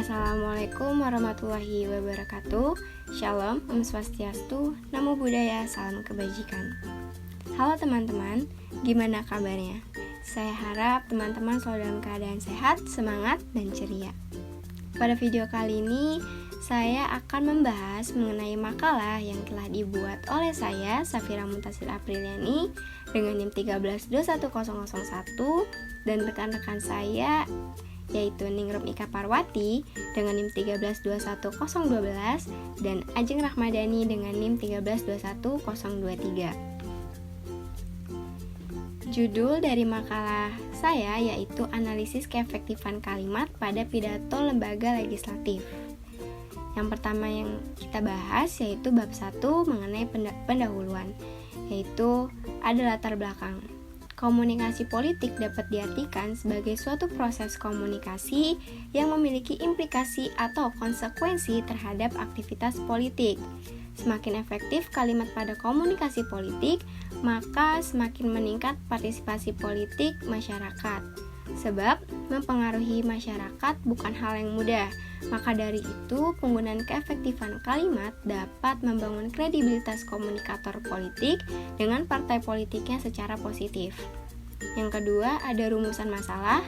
Assalamualaikum warahmatullahi wabarakatuh. Shalom, Om Swastiastu, Namo Buddhaya, salam kebajikan. Halo teman-teman, gimana kabarnya? Saya harap teman-teman selalu dalam keadaan sehat, semangat, dan ceria. Pada video kali ini, saya akan membahas mengenai makalah yang telah dibuat oleh saya, Safira Muntasil Apriliani, dengan NIM 13210001, dan rekan-rekan saya, yaitu Ningrum Ika Parwati dengan NIM 13210012 dan Ajeng Rahmadani dengan NIM 13210023. Judul dari makalah saya yaitu Analisis Keefektifan Kalimat pada Pidato Lembaga Legislatif. Yang pertama yang kita bahas yaitu bab 1 mengenai pendahuluan, yaitu ada latar belakang. Komunikasi politik dapat diartikan sebagai suatu proses komunikasi yang memiliki implikasi atau konsekuensi terhadap aktivitas politik. Semakin efektif kalimat pada komunikasi politik, maka semakin meningkat partisipasi politik masyarakat. Sebab mempengaruhi masyarakat bukan hal yang mudah. Maka dari itu, penggunaan keefektifan kalimat dapat membangun kredibilitas komunikator politik dengan partai politiknya secara positif. Yang kedua, ada rumusan masalah.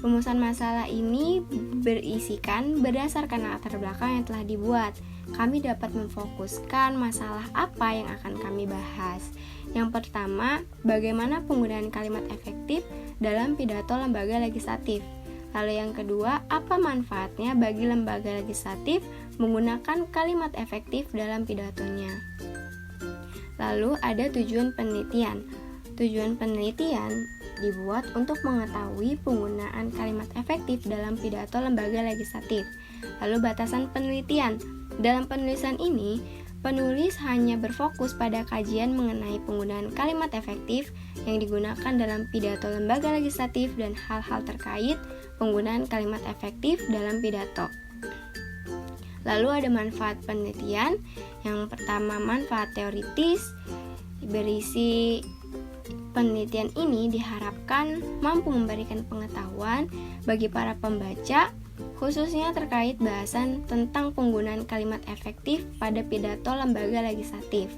Rumusan masalah ini berisikan berdasarkan latar belakang yang telah dibuat. Kami dapat memfokuskan masalah apa yang akan kami bahas. Yang pertama, bagaimana penggunaan kalimat efektif dalam pidato lembaga legislatif. Lalu yang kedua, apa manfaatnya bagi lembaga legislatif menggunakan kalimat efektif dalam pidatonya. Lalu ada tujuan penelitian. Tujuan penelitian dibuat untuk mengetahui penggunaan kalimat efektif dalam pidato lembaga legislatif. Lalu batasan penelitian. Dalam penulisan ini, penulis hanya berfokus pada kajian mengenai penggunaan kalimat efektif yang digunakan dalam pidato lembaga legislatif dan hal-hal terkait penggunaan kalimat efektif dalam pidato. Lalu ada manfaat penelitian. Yang pertama, manfaat teoritis. Berisi penelitian ini diharapkan mampu memberikan pengetahuan bagi para pembaca, khususnya terkait bahasan tentang penggunaan kalimat efektif pada pidato lembaga legislatif.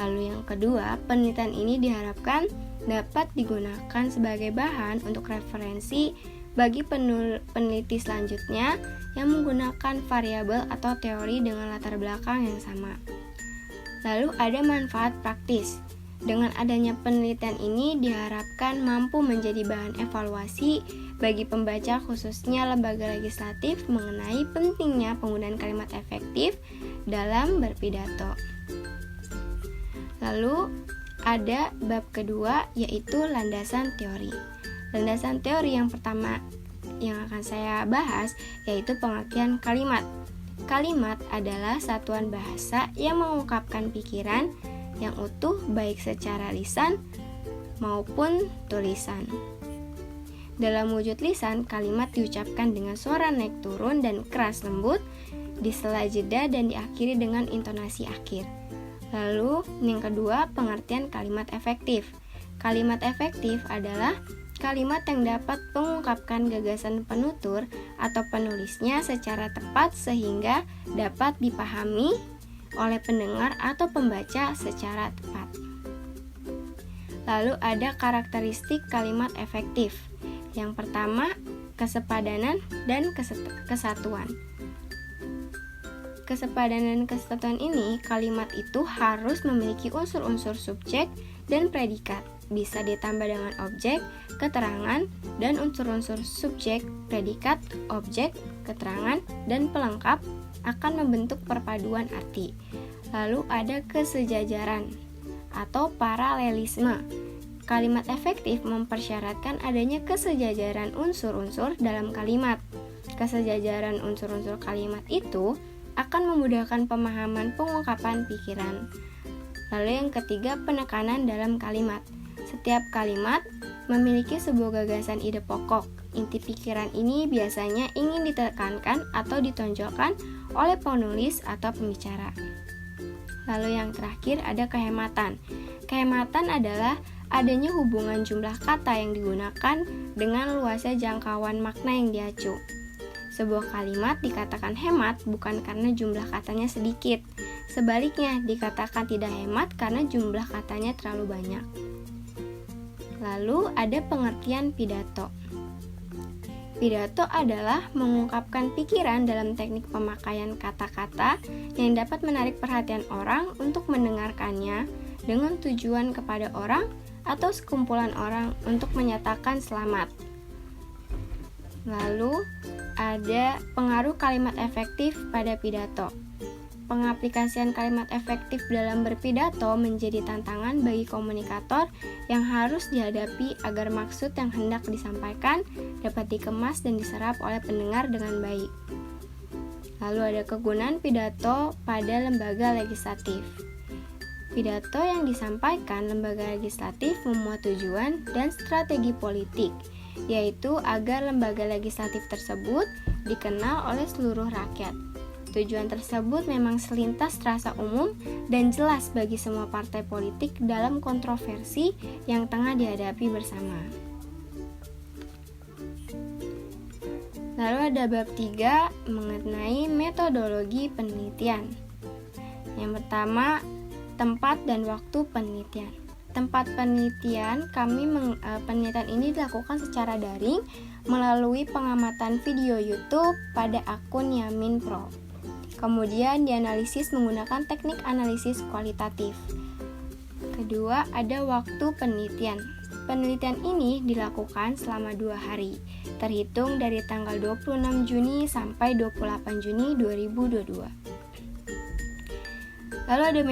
Lalu yang kedua, penelitian ini diharapkan dapat digunakan sebagai bahan untuk referensi bagi peneliti selanjutnya yang menggunakan variabel atau teori dengan latar belakang yang sama. Lalu ada manfaat praktis. Dengan adanya penelitian ini diharapkan mampu menjadi bahan evaluasi bagi pembaca khususnya lembaga legislatif mengenai pentingnya penggunaan kalimat efektif dalam berpidato. Lalu ada bab kedua yaitu landasan teori. Landasan teori yang pertama yang akan saya bahas yaitu pengertian kalimat. Kalimat adalah satuan bahasa yang mengungkapkan pikiran yang utuh baik secara lisan maupun tulisan. Dalam wujud lisan, kalimat diucapkan dengan suara naik turun dan keras lembut, di sela jeda dan diakhiri dengan intonasi akhir. Lalu, yang kedua, pengertian kalimat efektif. Kalimat efektif adalah kalimat yang dapat mengungkapkan gagasan penutur atau penulisnya secara tepat sehingga dapat dipahami oleh pendengar atau pembaca secara tepat. Lalu ada karakteristik kalimat efektif. Yang pertama, kesepadanan dan kesatuan. Kesepadanan dan kesatuan ini, kalimat itu harus memiliki unsur-unsur subjek dan predikat. Bisa ditambah dengan objek, keterangan, dan unsur-unsur subjek, predikat, objek, keterangan, dan pelengkap akan membentuk perpaduan arti. Lalu ada kesejajaran atau paralelisme. Kalimat efektif mempersyaratkan adanya kesejajaran unsur-unsur dalam kalimat. Kesejajaran unsur-unsur kalimat itu akan memudahkan pemahaman pengungkapan pikiran. Lalu yang ketiga, penekanan dalam kalimat. Setiap kalimat memiliki sebuah gagasan ide pokok. Inti pikiran ini biasanya ingin ditekankan atau ditonjolkan oleh penulis atau pembicara. Lalu yang terakhir ada kehematan. Kehematan adalah adanya hubungan jumlah kata yang digunakan dengan luasnya jangkauan makna yang diacu. Sebuah kalimat dikatakan hemat bukan karena jumlah katanya sedikit. Sebaliknya, dikatakan tidak hemat karena jumlah katanya terlalu banyak. Lalu ada pengertian pidato. Pidato adalah mengungkapkan pikiran dalam teknik pemakaian kata-kata yang dapat menarik perhatian orang untuk mendengarkannya dengan tujuan kepada orang atau sekumpulan orang untuk menyatakan selamat. Lalu ada pengaruh kalimat efektif pada pidato. Pengaplikasian kalimat efektif dalam berpidato menjadi tantangan bagi komunikator yang harus dihadapi agar maksud yang hendak disampaikan dapat dikemas dan diserap oleh pendengar dengan baik. Lalu ada kegunaan pidato pada lembaga legislatif. Pidato yang disampaikan lembaga legislatif memuat tujuan dan strategi politik, yaitu agar lembaga legislatif tersebut dikenal oleh seluruh rakyat. Tujuan tersebut memang selintas terasa umum dan jelas bagi semua partai politik dalam kontroversi yang tengah dihadapi bersama. Lalu ada bab 3 mengenai metodologi penelitian. Yang pertama, tempat dan waktu penelitian. Tempat penelitian penelitian ini dilakukan secara daring melalui pengamatan video YouTube pada akun Yamin Pro. Kemudian dianalisis menggunakan teknik analisis kualitatif. Kedua, ada waktu penelitian. Penelitian ini dilakukan selama 2 hari, terhitung dari tanggal 26 Juni sampai 28 Juni 2022. Lalu ada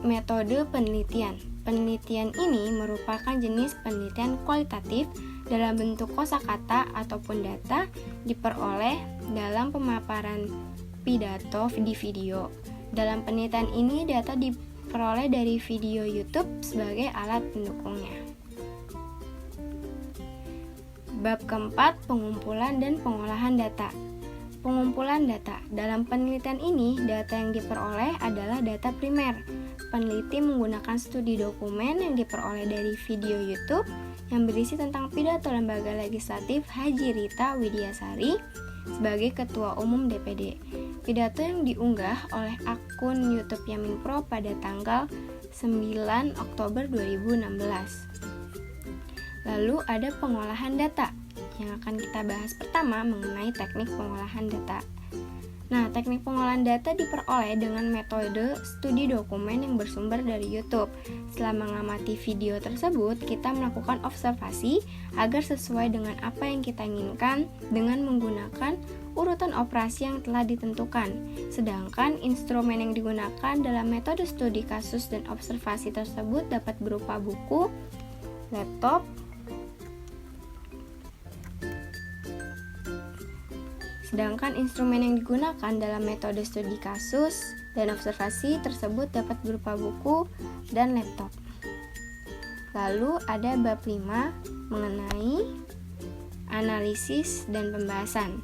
metode penelitian. Penelitian ini merupakan jenis penelitian kualitatif dalam bentuk kosakata ataupun data diperoleh dalam pemaparan pidato di video. Dalam penelitian ini data diperoleh dari video YouTube sebagai alat pendukungnya. Bab keempat, pengumpulan dan pengolahan data. Pengumpulan data. Dalam penelitian ini, data yang diperoleh adalah data primer. Peneliti menggunakan studi dokumen yang diperoleh dari video YouTube yang berisi tentang pidato lembaga legislatif Haji Rita Widiasari sebagai Ketua Umum DPD. Pidato yang diunggah oleh akun YouTube Yamin Pro pada tanggal 9 Oktober 2016. Lalu ada pengolahan data. Yang akan kita bahas pertama mengenai teknik pengolahan data. Nah, teknik pengolahan data diperoleh dengan metode studi dokumen yang bersumber dari YouTube. Setelah mengamati video tersebut, kita melakukan observasi agar sesuai dengan apa yang kita inginkan dengan menggunakan urutan operasi yang telah ditentukan. Sedangkan instrumen yang digunakan dalam metode studi kasus dan observasi tersebut dapat berupa buku, laptop, sedangkan instrumen yang digunakan dalam metode studi kasus dan observasi tersebut dapat berupa buku dan laptop. Lalu ada bab 5 mengenai analisis dan pembahasan.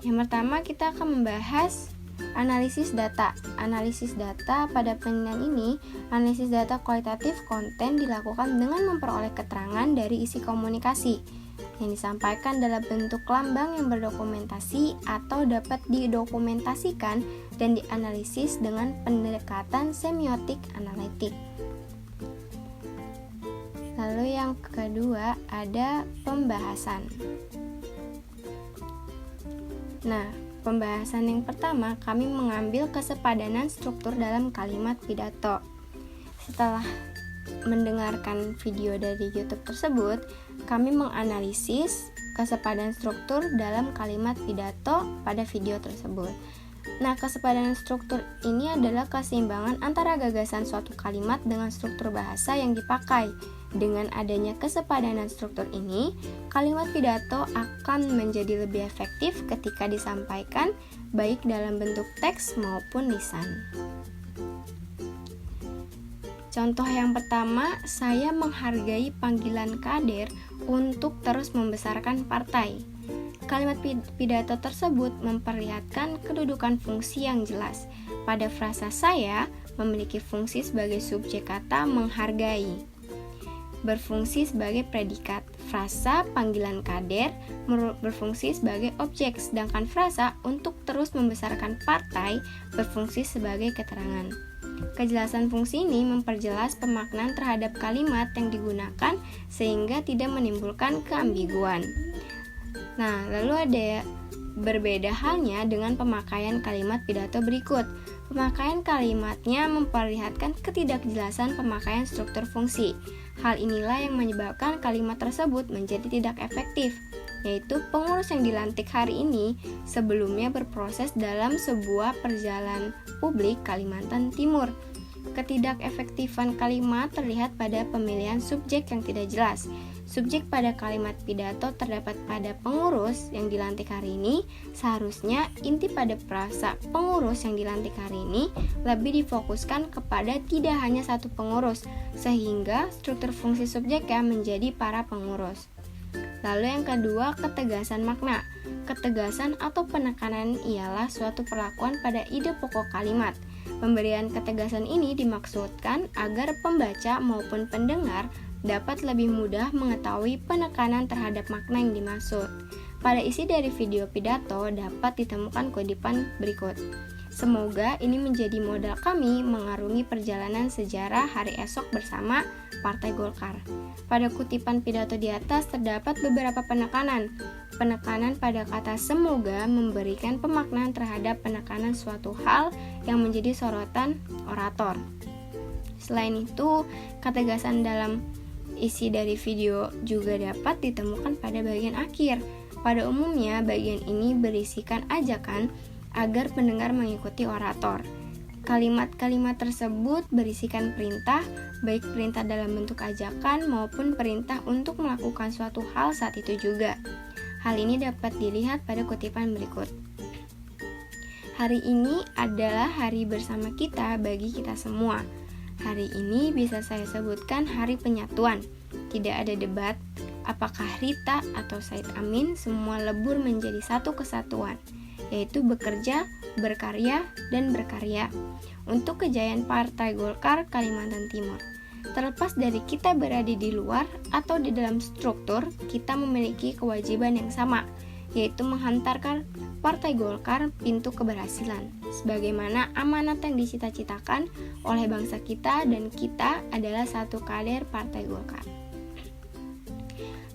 Yang pertama kita akan membahas analisis data. Analisis data pada penelitian ini, analisis data kualitatif konten dilakukan dengan memperoleh keterangan dari isi komunikasi yang disampaikan dalam bentuk lambang yang berdokumentasi atau dapat didokumentasikan dan dianalisis dengan pendekatan semiotik analitik. Lalu yang kedua ada pembahasan. Nah, pembahasan yang pertama kami mengambil kesepadanan struktur dalam kalimat pidato. Setelah mendengarkan video dari YouTube tersebut, kami menganalisis kesepadan struktur dalam kalimat pidato pada video tersebut. Nah, kesepadanan struktur ini adalah keseimbangan antara gagasan suatu kalimat dengan struktur bahasa yang dipakai. Dengan adanya kesepadanan struktur ini, kalimat pidato akan menjadi lebih efektif ketika disampaikan baik dalam bentuk teks maupun lisan. Contoh yang pertama, saya menghargai panggilan kader untuk terus membesarkan partai. Kalimat pidato tersebut memperlihatkan kedudukan fungsi yang jelas. Pada frasa saya memiliki fungsi sebagai subjek kata menghargai. berfungsi sebagai predikat, frasa panggilan kader berfungsi sebagai objek, sedangkan frasa untuk terus membesarkan partai berfungsi sebagai keterangan. Kejelasan fungsi ini memperjelas pemaknaan terhadap kalimat yang digunakan sehingga tidak menimbulkan keambiguan. Nah, lalu ada berbeda halnya dengan pemakaian kalimat pidato berikut. Pemakaian kalimatnya memperlihatkan ketidakjelasan pemakaian struktur fungsi. Hal inilah yang menyebabkan kalimat tersebut menjadi tidak efektif, yaitu pengurus yang dilantik hari ini sebelumnya berproses dalam sebuah perjalanan publik Kalimantan Timur. Ketidakefektifan kalimat terlihat pada pemilihan subjek yang tidak jelas. Subjek pada kalimat pidato terdapat pada pengurus yang dilantik hari ini. Seharusnya inti pada frasa pengurus yang dilantik hari ini lebih difokuskan kepada tidak hanya satu pengurus, sehingga struktur fungsi subjeknya menjadi para pengurus. Lalu yang kedua, ketegasan makna. Ketegasan atau penekanan ialah suatu perlakuan pada ide pokok kalimat. Pemberian ketegasan ini dimaksudkan agar pembaca maupun pendengar dapat lebih mudah mengetahui penekanan terhadap makna yang dimaksud. Pada isi dari video pidato dapat ditemukan kutipan berikut. Semoga ini menjadi modal kami mengarungi perjalanan sejarah hari esok bersama Partai Golkar. Pada kutipan pidato di atas terdapat beberapa penekanan. Penekanan pada kata semoga memberikan pemaknaan terhadap penekanan suatu hal yang menjadi sorotan orator. Selain itu, ketegasan dalam isi dari video juga dapat ditemukan pada bagian akhir. Pada umumnya, bagian ini berisikan ajakan agar pendengar mengikuti orator. Kalimat-kalimat tersebut berisikan perintah, baik perintah dalam bentuk ajakan maupun perintah untuk melakukan suatu hal saat itu juga. Hal ini dapat dilihat pada kutipan berikut. Hari ini adalah hari bersama kita bagi kita semua. Hari ini bisa saya sebutkan hari penyatuan. Tidak ada debat, apakah Rita atau Said Amin, semua lebur menjadi satu kesatuan, yaitu bekerja, berkarya, dan berkarya untuk kejayaan Partai Golkar Kalimantan Timur. Terlepas dari kita berada di luar atau di dalam struktur, kita memiliki kewajiban yang sama, yaitu menghantarkan Partai Golkar pintu keberhasilan, sebagaimana amanat yang dicita-citakan oleh bangsa kita, dan kita adalah satu kader Partai Golkar.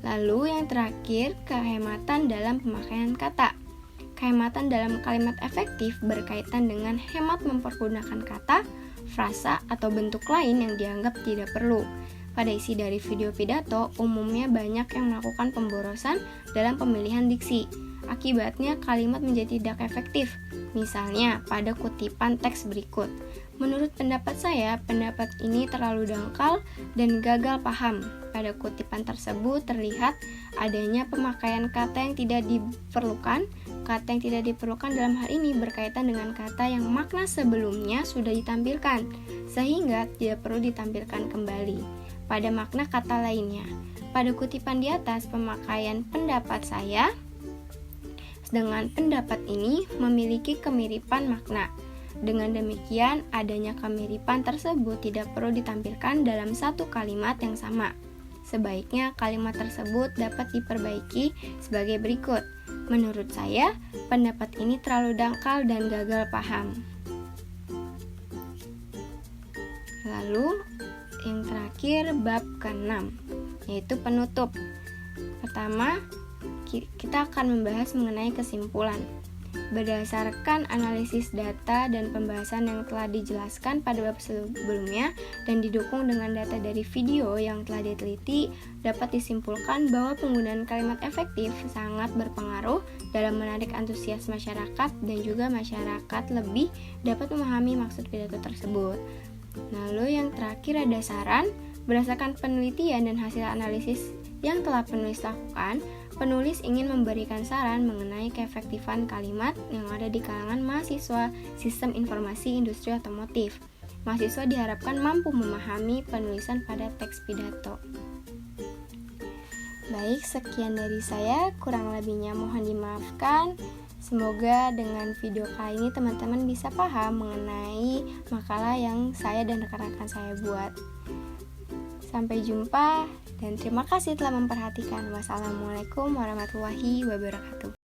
Lalu yang terakhir, kehematan dalam pemakaian kata. Kehematan dalam kalimat efektif berkaitan dengan hemat mempergunakan kata, frasa, atau bentuk lain yang dianggap tidak perlu. Pada isi dari video pidato, umumnya banyak yang melakukan pemborosan dalam pemilihan diksi. Akibatnya kalimat menjadi tidak efektif. Misalnya pada kutipan teks berikut. Menurut pendapat saya, pendapat ini terlalu dangkal dan gagal paham. Pada kutipan tersebut terlihat adanya pemakaian kata yang tidak diperlukan. Kata yang tidak diperlukan dalam hal ini berkaitan dengan kata yang makna sebelumnya sudah ditampilkan, sehingga tidak perlu ditampilkan kembali pada makna kata lainnya. Pada kutipan di atas, pemakaian pendapat saya dengan pendapat ini memiliki kemiripan makna. Dengan demikian, adanya kemiripan tersebut tidak perlu ditampilkan dalam satu kalimat yang sama. Sebaiknya kalimat tersebut dapat diperbaiki sebagai berikut. Menurut saya, pendapat ini terlalu dangkal dan gagal paham. Lalu, yang terakhir bab ke-6, yaitu penutup. Pertama, kita akan membahas mengenai kesimpulan. Berdasarkan analisis data dan pembahasan yang telah dijelaskan pada bab sebelumnya dan didukung dengan data dari video yang telah diteliti, dapat disimpulkan bahwa penggunaan kalimat efektif sangat berpengaruh dalam menarik antusias masyarakat, dan juga masyarakat lebih dapat memahami maksud pidato tersebut. Lalu yang terakhir ada saran. Berdasarkan penelitian dan hasil analisis yang telah penulis lakukan, penulis ingin memberikan saran mengenai keefektifan kalimat yang ada di kalangan mahasiswa Sistem Informasi Industri Otomotif. Mahasiswa diharapkan mampu memahami penulisan pada teks pidato. Baik, sekian dari saya, kurang lebihnya mohon dimaafkan. Semoga dengan video kali ini teman-teman bisa paham mengenai makalah yang saya dan rekan-rekan saya buat. Sampai jumpa dan terima kasih telah memperhatikan. Wassalamualaikum warahmatullahi wabarakatuh.